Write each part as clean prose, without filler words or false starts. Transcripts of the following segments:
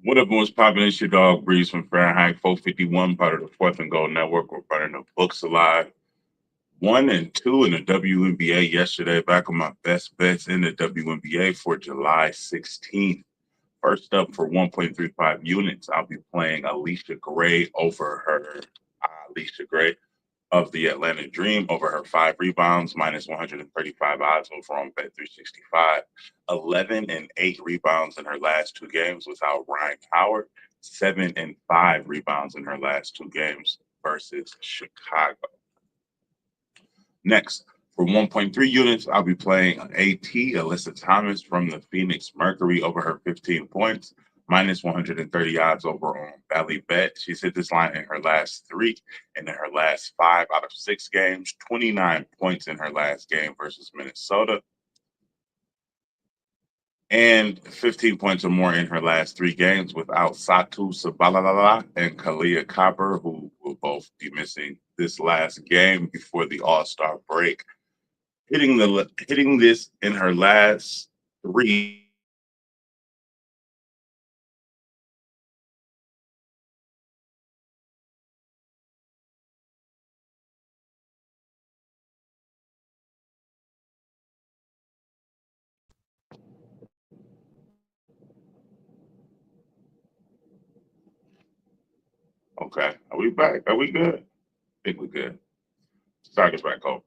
What up, what's popping? It's your dog Breeze from Fahrenheit 451, part of the Fourth and Gold Network. We're running the books alive. 1-2 in the WNBA yesterday. Back on my best bets in the WNBA for July 16th. First up for 1.35 units, I'll be playing Alicia Gray over her Alicia Gray of the Atlanta Dream over her 5 rebounds, minus 135 odds over on Bet 365. 11 and 8 rebounds in her last 2 games without Ryan Howard. 7 and 5 rebounds in her last 2 games versus Chicago. Next, for 1.3 units, I'll be playing AT Alyssa Thomas from the Phoenix Mercury over her 15 points, minus 130 odds over on Valley Bet. She's hit this line in her last 3 and in her last 5 out of 6 games, 29 points in her last game versus Minnesota, and 15 points or more in her last 3 games without Satu Sabalala and Kalia Copper, who will both be missing this last game before the All-Star break. Hitting this in her last 3 Okay. Are we back? Are we good? I think we're good. Start us back over.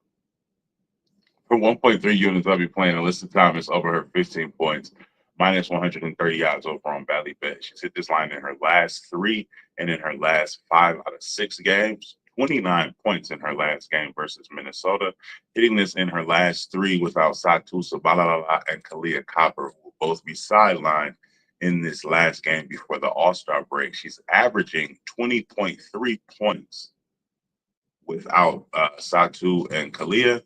For 1.3 units, I'll be playing Alyssa Thomas over her 15 points, minus 130 yards over on Valley Bet. She's hit this line in her last 3 and in her last 5 out of 6 games. 29 points in her last game versus Minnesota. Hitting this in her last 3 without Satu Sabalala and Kalia Copper, who will both be sidelined in this last game before the All-Star break. She's averaging 20.3 points without Satu and Kalia.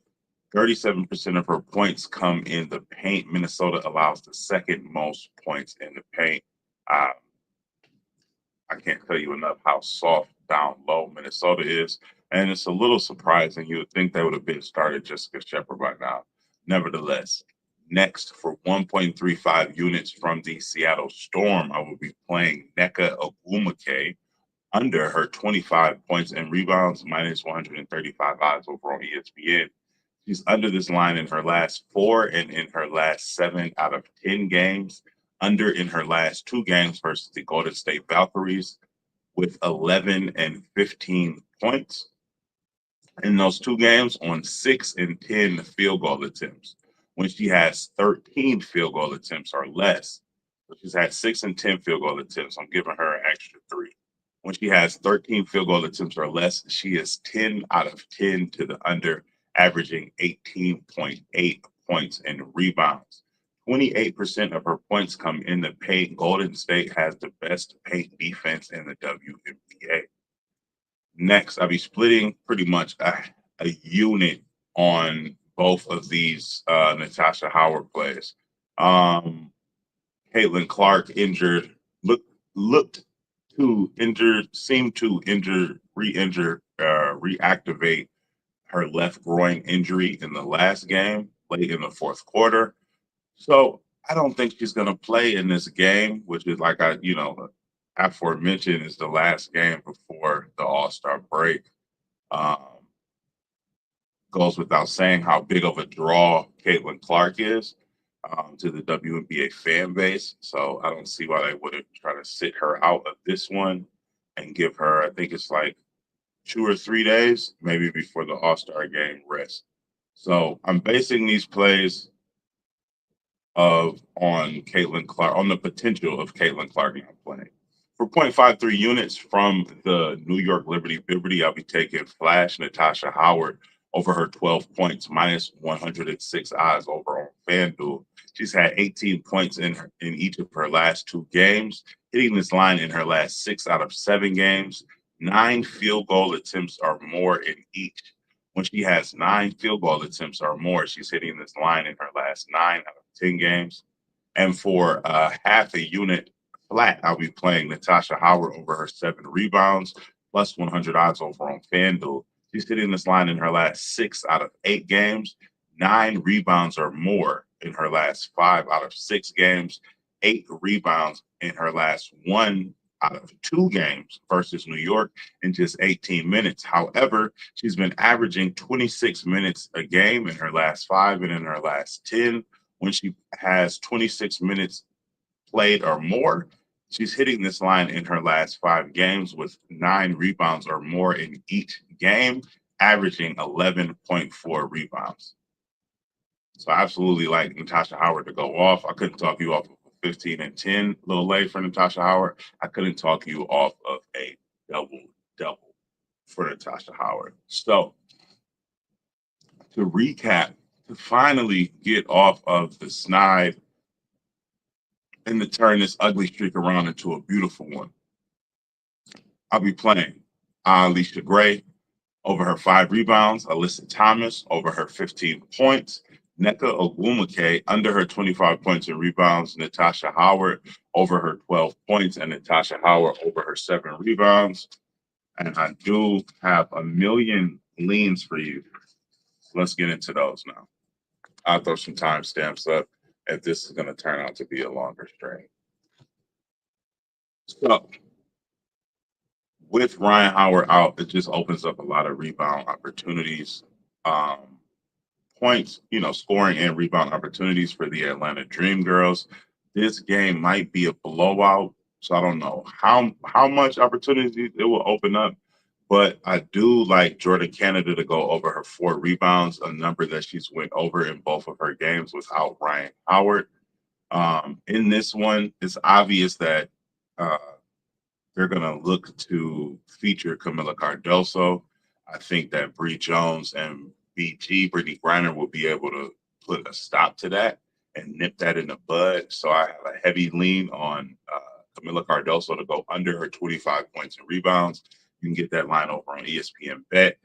37% of her points come in the paint. Minnesota allows the second most points in the paint. Uh, I can't tell you enough how soft down low Minnesota is. And it's a little surprising. You would think they would have been started Jessica Shepard by now. Nevertheless, next for 1.35 units from the Seattle Storm, I will be playing Nneka Ogwumike under her 25 points and rebounds, minus 135 odds over on ESPN. She's under this line in her last 4 and in her last 7 out of 10 games, under in her last 2 games versus the Golden State Valkyries with 11 and 15 points in those 2 games on 6 and 10 field goal attempts. When she has 13 field goal attempts or less, so she's had 6 and 10 field goal attempts, I'm giving her an extra 3. When she has 13 field goal attempts or less, she is 10 out of 10 to the under, averaging 18.8 points and rebounds. 28% of her points come in the paint. Golden State has the best paint defense in the WNBA. Next, I'll be splitting pretty much a unit on both of these Natasha Howard plays. Caitlin Clark injured, looked to injure, seemed to reactivate her left groin injury in the last game, late in the fourth quarter. So I don't think she's going to play in this game, which is like aforementioned, is the last game before the All Star break. Um, Goes without saying how big of a draw Caitlin Clark is to the WNBA fan base. So I don't see why they wouldn't try to sit her out of this one and give her, I think it's like 2 or 3 days, maybe before the All Star game rest. So I'm basing these plays of on Caitlin Clark, on the potential of Caitlin Clark not playing. For 0.53 units from the New York Liberty, I'll be taking Flash Natasha Howard over her 12 points, minus 106 odds over on FanDuel. She's had 18 points in each of her last 2 games, hitting this line in her last 6 out of 7 games. 9 field goal attempts or more in each. When she has 9 field goal attempts or more, she's hitting this line in her last 9 out of 10 games. And for half a unit flat, I'll be playing Natasha Howard over her 7 rebounds, plus 100 odds over on FanDuel. She's hitting this line in her last 6 out of 8 games, 9 rebounds or more in her last 5 out of 6 games, 8 rebounds in her last 1 out of 2 games versus New York in just 18 minutes. However, she's been averaging 26 minutes a game in her last 5 and in her last 10. When she has 26 minutes played or more, she's hitting this line in her last 5 games with 9 rebounds or more in each game, averaging 11.4 rebounds. So I absolutely like Natasha Howard to go off. I couldn't talk you off of a 15 and 10, a little late for Natasha Howard. I couldn't talk you off of a double for Natasha Howard. So to recap, to finally get off of the snide and to turn this ugly streak around into a beautiful one, I'll be playing Alicia Gray over her 5 rebounds, Alyssa Thomas over her 15 points, Nneka Ogwumike under her 25 points and rebounds, Natasha Howard over her 12 points, and Natasha Howard over her 7 rebounds. And I do have a million leans for you. Let's get into those now. I'll throw some timestamps up if this is going to turn out to be a longer stream. So, with Ryan Howard out, it just opens up a lot of rebound opportunities, points, scoring and rebound opportunities for the Atlanta Dream Girls. This game might be a blowout, so I don't know how much opportunities it will open up. But I do like Jordan Canada to go over her 4 rebounds, a number that she's went over in both of her games without Ryan Howard. In this one, it's obvious that they're going to look to feature Camila Cardoso. I think that Bree Jones and Brittany Griner, will be able to put a stop to that and nip that in the bud. So I have a heavy lean on Camila Cardoso to go under her 25 points and rebounds. You can get that line over on ESPN Bet.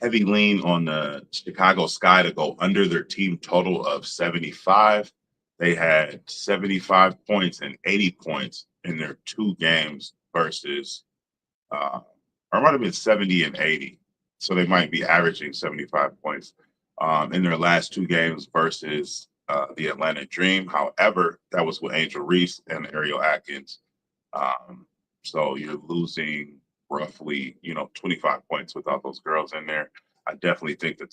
Heavy lean on the Chicago Sky to go under their team total of 75. They had 75 points and 80 points in their 2 games versus, or it might have been 70 and 80. So they might be averaging 75 points in their last 2 games versus the Atlanta Dream. However, that was with Angel Reese and Ariel Atkins. So you're losing roughly, 25 points without those girls in there. I definitely think the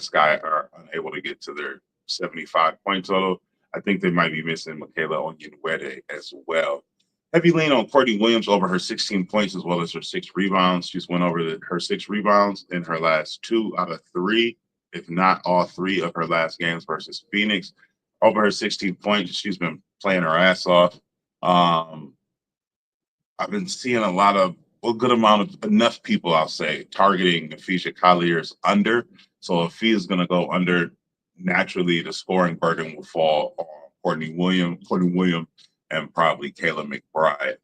Sky are unable to get to their 75 point total. I think they might be missing Michaela Onyewede as well. Heavy lean on Courtney Williams over her 16 points as well as her 6 rebounds. She's went over her 6 rebounds in her last 2 out of 3, if not all 3 of her last games versus Phoenix. Over her 16 points, she's been playing her ass off. I've been seeing enough people, I'll say, targeting Ephesian Collier's under. So if he is going to go under, naturally the scoring burden will fall on Courtney Williams, and probably Kayla McBride.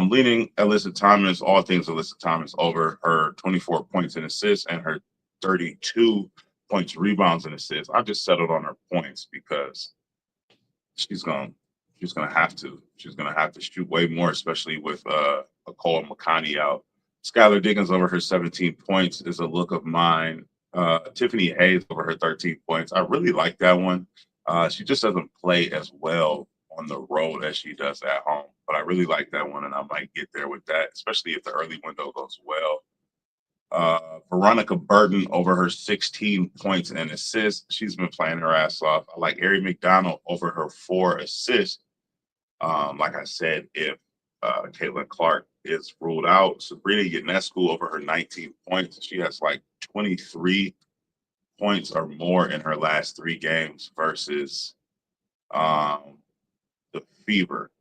Leading Alyssa Thomas, all things Alyssa Thomas over her 24 points and assists and her 32 points, rebounds, and assists. I just settled on her points because she's gonna have to. She's gonna have to shoot way more, especially with Nicole McConney out. Skylar Diggins over her 17 points is a look of mine. Tiffany Hayes over her 13 points. I really like that one. She just doesn't play as well on the road as she does at home. But I really like that one, and I might get there with that, especially if the early window goes well. Veronica Burton over her 16 points and assists. She's been playing her ass off. I like Ari McDonald over her 4 assists. Like I said, if Caitlin Clark is ruled out, Sabrina Ionescu over her 19 points. She has like 23 points or more in her last 3 games versus the Fever.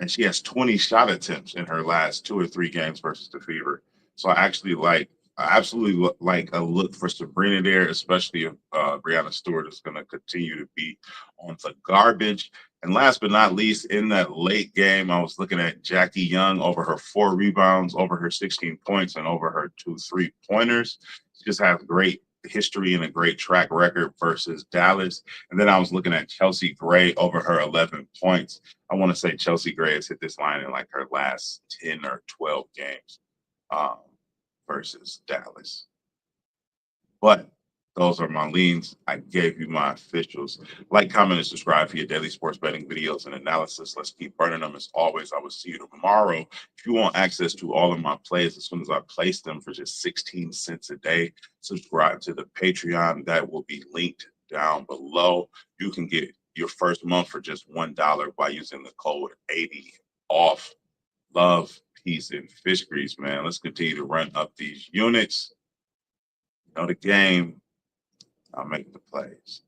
And she has 20 shot attempts in her last 2 or 3 games versus the Fever. So I absolutely like a look for Sabrina there, especially if Brianna Stewart is going to continue to be on the garbage. And last but not least, in that late game, I was looking at Jackie Young over her 4 rebounds, over her 16 points, and over her 2 3-pointers. She just has great history and a great track record versus Dallas. And then I was looking at Chelsea Gray over her 11 points. I want to say Chelsea Gray has hit this line in like her last 10 or 12 games versus Dallas. But Those are my leans. I gave you my officials. Like, comment, and subscribe for your daily sports betting videos and analysis. Let's keep burning them. As always, I will see you tomorrow. If you want access to all of my plays as soon as I place them for just 16 cents a day, subscribe to the Patreon. That will be linked down below. You can get your first month for just $1 by using the code 80 off. Love, peace, and fish grease, man. Let's continue to run up these units. You know the game. I'll make the plays.